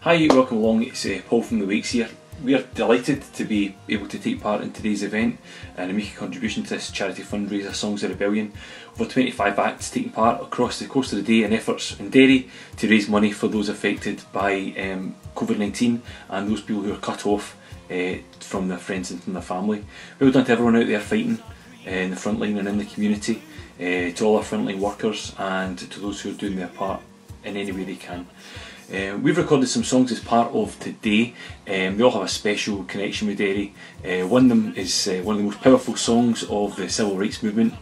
Hi, welcome along, it's Paul from the Wakes here. We are delighted to be able to take part in today's event and make a contribution to this charity fundraiser, Songs of Rebellion. Over 25 acts taking part across the course of the day in efforts in Derry to raise money for those affected by Covid19 and those people who are cut off from their friends and from their family. Well done to everyone out there fighting in the front line and in the community, to all our frontline workers and to those who are doing their part in any way they can. We've recorded some songs as part of today. They all have a special connection with Derry. One of them is one of the most powerful songs of the civil rights movement,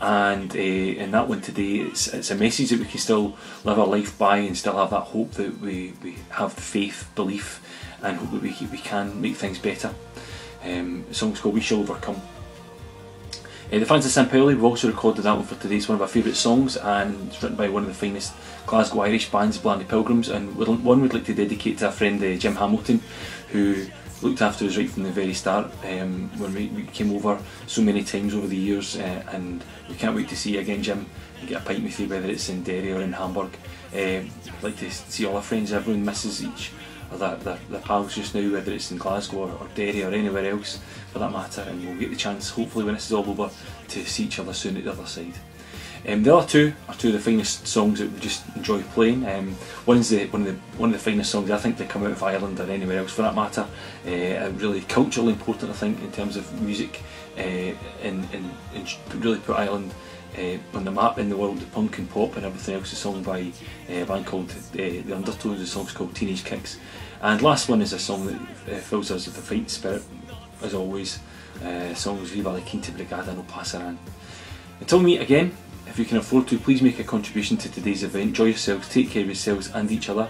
and in that one today it's a message that we can still live our life by and still have that hope that we have the faith, belief and hope that we can make things better. The song's called We Shall Overcome. The Fans of St Pauli, we've also recorded that one for today. It's one of our favourite songs and it's written by one of the finest Glasgow Irish bands, Blarney Pilgrims, and one we'd like to dedicate to our friend Jim Hamilton, who looked after us right from the very start when we came over so many times over the years, and we can't wait to see you again, Jim, and get a pint with you, whether it's in Derry or in Hamburg. I'd like to see all our friends. Everyone misses each their pals just now, whether it's in Glasgow or Derry or anywhere else for that matter, and we'll get the chance, hopefully when this is all over, to see each other soon at the other side. The other two are two of the finest songs that we just enjoy playing. One is one of the finest songs I think that come out of Ireland or anywhere else for that matter. Really culturally important, I think, in terms of music, and really put Ireland on the map in the world of punk and pop and everything else. A song by a band called The Undertones. The song's called Teenage Kicks. And last one is a song that fills us with the fight spirit, as always. Songs Viva la Quinta Brigada no Passaran. Until we meet again, if you can afford to, please make a contribution to today's event. Enjoy yourselves, take care of yourselves and each other.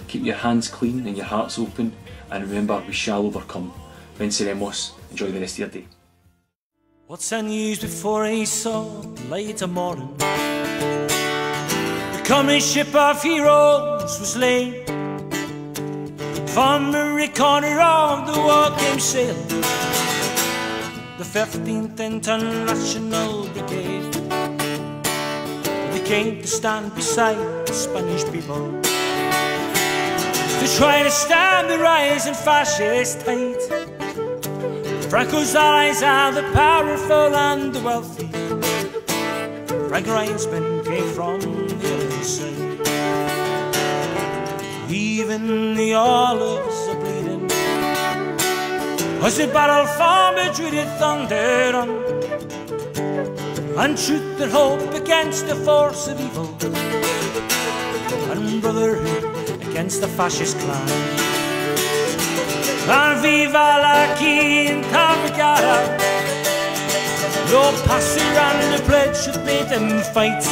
Keep your hands clean and your hearts open, and remember, we shall overcome. Venceremos. Enjoy the rest of your day. What's the news before I saw the light of morning? The coming ship of heroes was laid. From every corner of the world came sailing the 15th International Brigade. They came to stand beside the Spanish people to try to stem the rising fascist tide. Franco's allies are the powerful and the wealthy. Franco Ryan's men came from the other side. Even the olives are bleeding as the battle for Madrid it thundered on, and truth and hope against the force of evil, and brotherhood against the fascist clan. And viva la Quinta Brigada, no passer and the pledge that made them fight.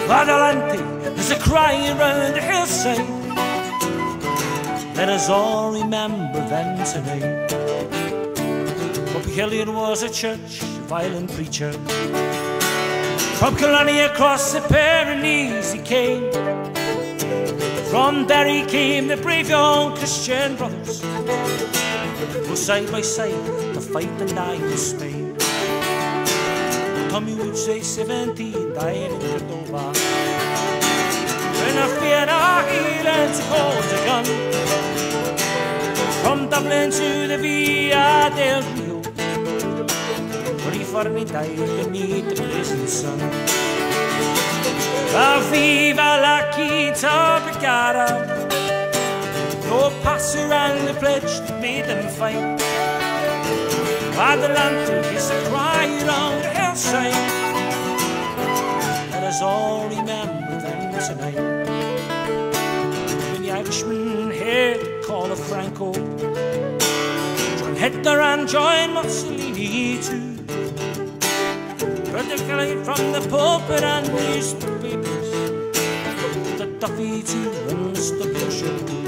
Adelante, there's a cry around the hillside. Let us all remember them tonight. Pope Hilliard was a church, a violent preacher. From Killarney across the Pyrenees he came. From Derry came the brave young Christian brothers, who side by side to fight and die in Spain. Tommy would say 17 died in Cordoba, when a Fianna he learned to hold a gun. From Dublin to the Via del Rio, where he fought and he died beneath the blazing sun. Viva la Quinta Brigada, no passer and the pledge that made them fight. Adelante is a cry around the hillside. Let us all remember them tonight. When the Irishman heard the call of Franco, join Hitler and join Mussolini too. Heard the cry from the pulpit and newspapers, the Duffy too and the Bishop too.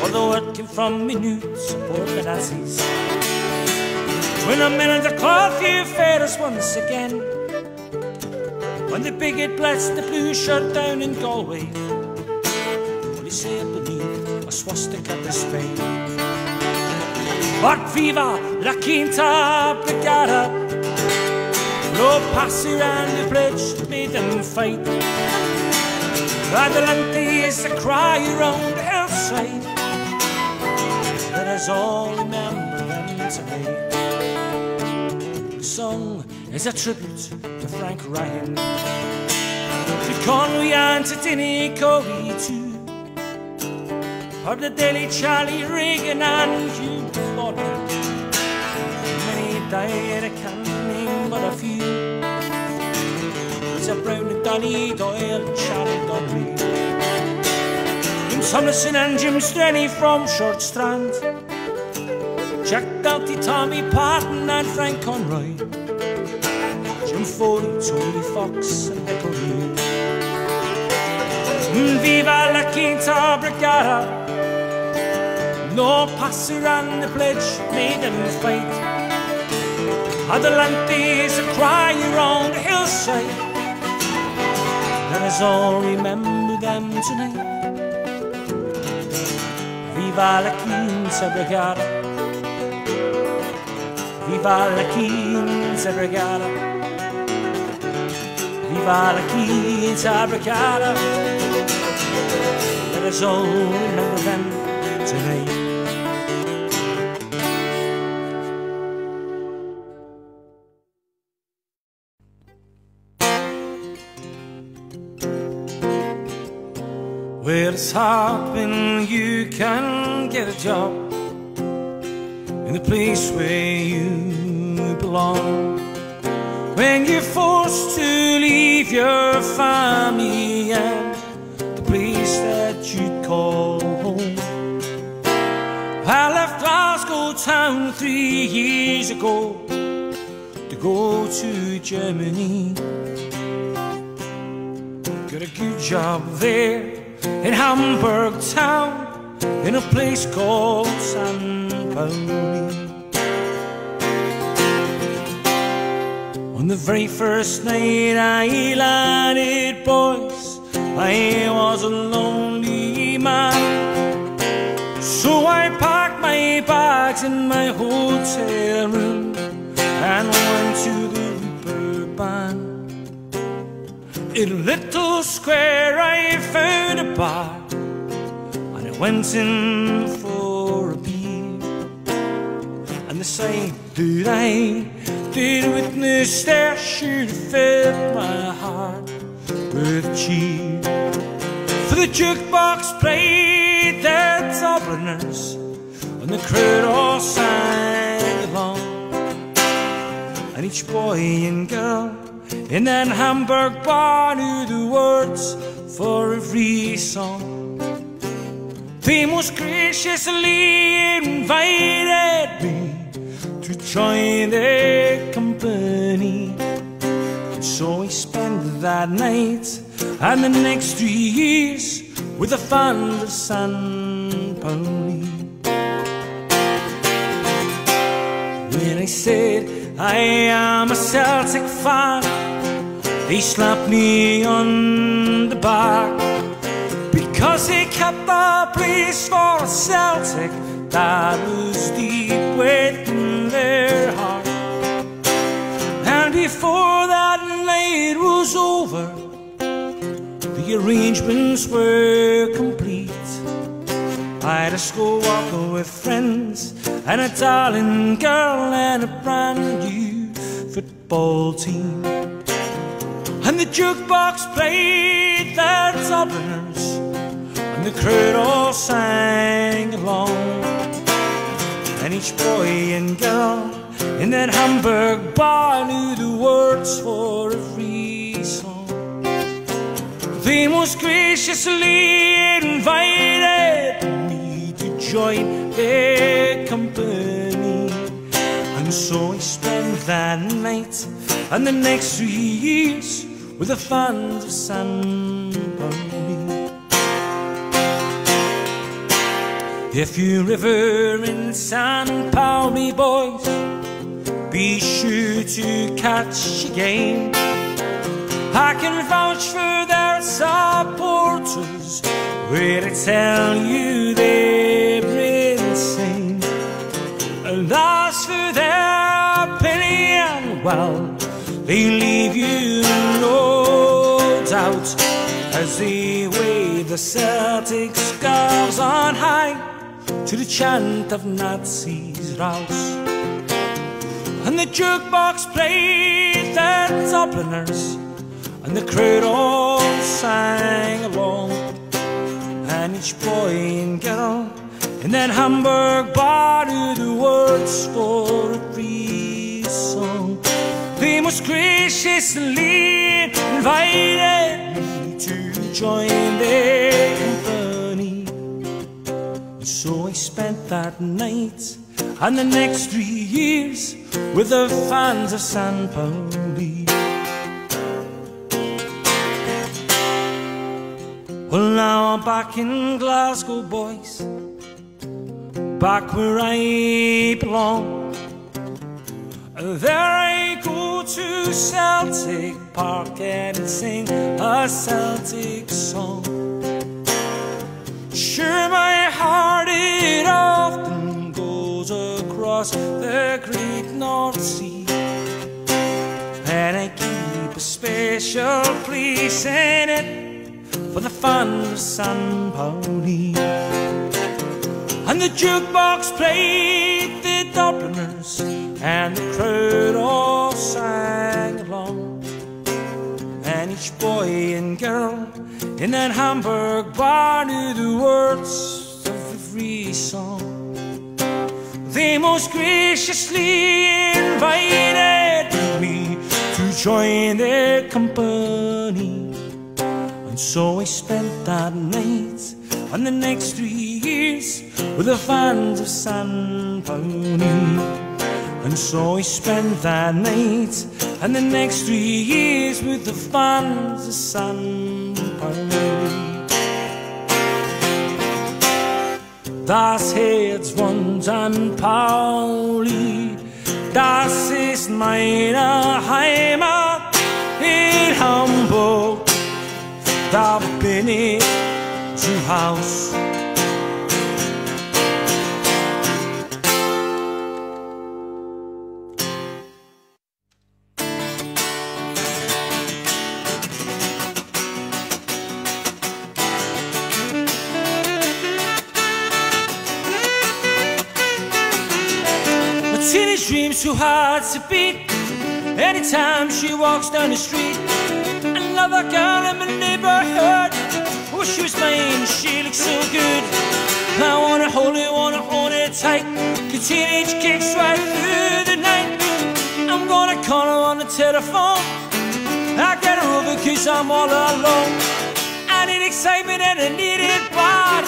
Although it came from minute support the Nazis, when a minute the curfew failed us once again, when the bigot blessed the blue shirt down in Galway, when he said beneath a swastika to Spain. But viva la Quinta Brigada, no passer and the pledge made them fight. Adelante is the cry around the hillside. Let us all remember them today. The song is a tribute to Frank Ryan, to Conwy and to Dinny Cody too, of the Daily Charlie Reagan and Hugh Lauder. Many died, I can't name but a few. Lisa Brown and Donny Doyle and Charlie Donnelly, Jim Summerson and Jim Strenny from Short Strand, Jack Doughty, Tommy Patton and Frank Conroy, Jim Foley, Tony Fox and Echo Hill. Viva la Quinta Brigada, no passer and the pledge made them fight. Adelante is a cry around the hillside. Let us all remember them tonight. Viva la Quinta Brigada, viva la Quinta Brigada, viva la Quinta Brigada. Let us all remember them tonight. Well, it's hard when you can get a job in the place where you belong, when you're forced to leave your family and the place that you'd call home. I left Glasgow town 3 years ago to go to Germany. Got a good job there in Hamburg town, in a place called San Pauli. On the very first night I landed, boys, I was a lonely man. So I packed my bags in my hotel room and went to the Reeperbahn. In a little square I found a bar, and I went in for a beer. And the sight that I did witness there should have filled my heart with cheer. For the jukebox played their Dubliners, and the crowd all sang along. And each boy and girl in that Hamburg bar knew the words for every song. They most graciously invited me to join their company. And so I spent that night and the next 3 years with the fans of San Pauli. When I said I am a Celtic fan, they slapped me on the back, because they kept the place for a Celtic that was deep within their heart. And before that night was over, the arrangements were complete. I had a school walker with friends and a darling girl and a brand new football team. And the jukebox played their Dubliners, and the crowd all sang along. And each boy and girl in that Hamburg bar knew the words for every song. They most graciously invited me to join their company. And so I spent that night and the next 3 years with the fans of San Pauli. If you're ever in San Pauli, boys, be sure to catch a game. I can vouch for their supporters, where I tell you they're insane. And as for their opinion, well, they leave you no doubt as they wait the Celtic scarves on high to the chant of Nazis' rouse. And the jukebox played the Dubliners, and the crowd all sang along. And each boy and girl in that Hamburg bar knew the words for every song. They most graciously invited me to join their company. And so I spent that night and the next 3 years with the fans of San Pauli. Well, now I'm back in Glasgow, boys, back where I belong. There I go to Celtic Park and sing a Celtic song. Sure, my heart it often goes across the great North Sea, and I keep a special place in it for the fans of San Pauli. And the jukebox played the Dubliners, and the crowd all sang along. And each boy and girl in that Hamburg bar knew the words of every song. They most graciously invited me to join their company. And so I spent that night and the next 3 years with the fans of San Pauli. And so I spent that night and the next 3 years with the fans of San Pauli. Das Herz von San Pauli, das ist meine Heimat in Hamburg. Da bin ich zu Haus. Teenage dreams too hard to beat. Anytime she walks down the street, another girl in my neighborhood. Oh, she was mine, she looks so good. I wanna hold it tight. Get teenage kicks right through the night. I'm gonna call her on the telephone. I get her over 'cause I'm all alone. I need excitement and I need it bad,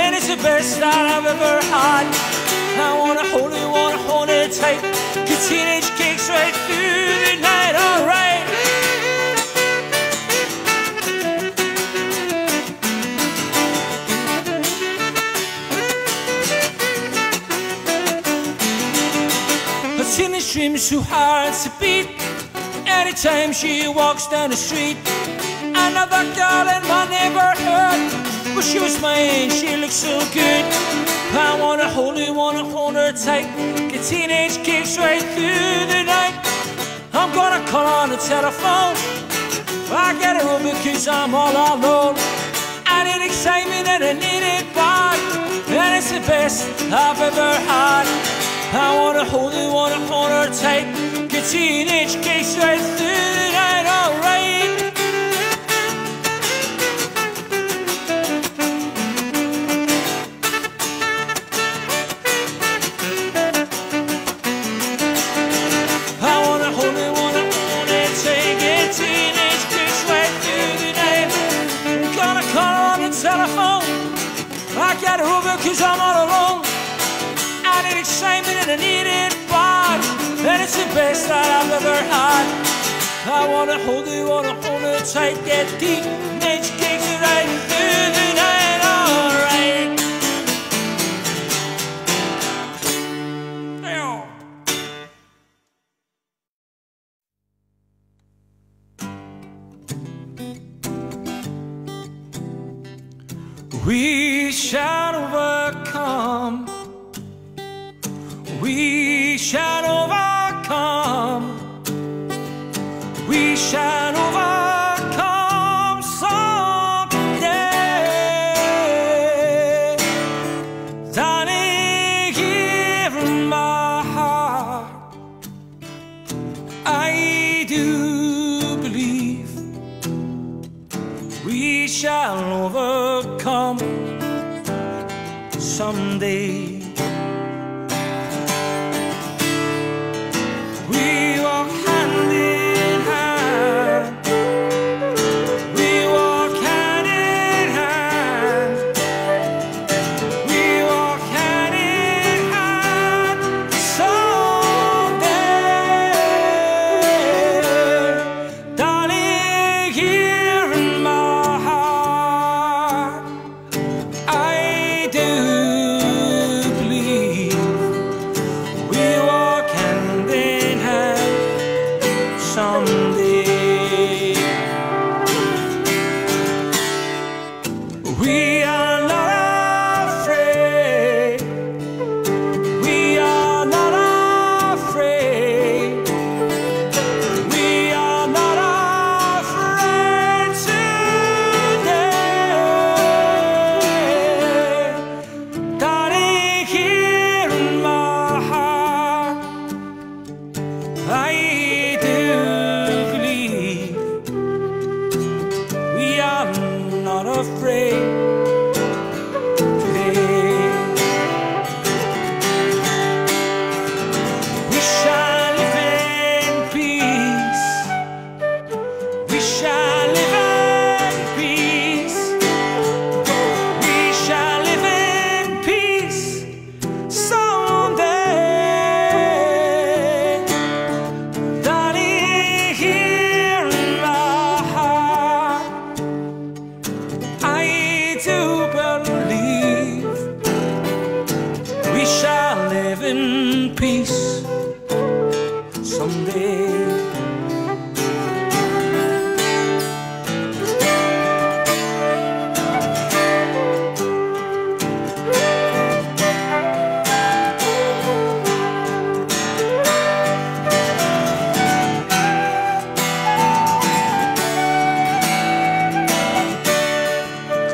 and it's the best that I've ever had. I wanna hold it tight. Get teenage kicks right through the night, alright. Her teenage dreams too hard to beat. Anytime she walks down the street, another girl in my neighborhood. But she was mine, she looks so good. I wanna hold her tight. Get teenage kicks right through the night. I'm gonna call on the telephone. I get her over 'cause I'm all alone. I need excitement and I need it bad, and it's the best I've ever had. I wanna hold her tight. Get teenage kicks right through the night, alright. I got her over 'cause I'm all alone. I need excitement and I need it bad, and it's the best that I've ever had. I wanna hold it tight. Get teenage kicks right through the night, alright. We shall overcome. We shall overcome. We shall overcome someday. shall overcome someday. We walk hand in hand. We walk hand in hand. We walk hand in hand someday. Darling, here in my heart, I do believe we walk hand in hand someday. We are not afraid. We are not afraid. We are not afraid today. Darling, here in my heart, I do believe we are not afraid today. We shall live in peace. We shall live in peace. We shall live in peace someday. Darling, here in my heart, I do believe we shall live in peace someday.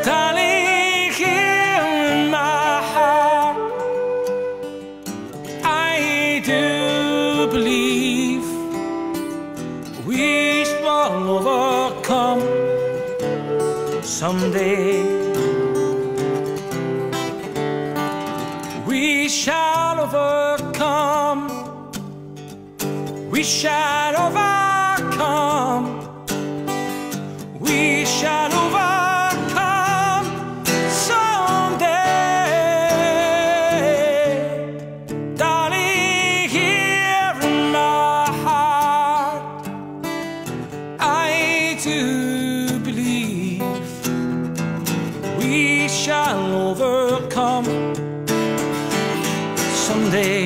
Darling, here in my heart, I do believe we shall overcome someday. We shall overcome. We shall overcome. We shall overcome someday. Darling, here in my heart, I do believe we shall overcome someday.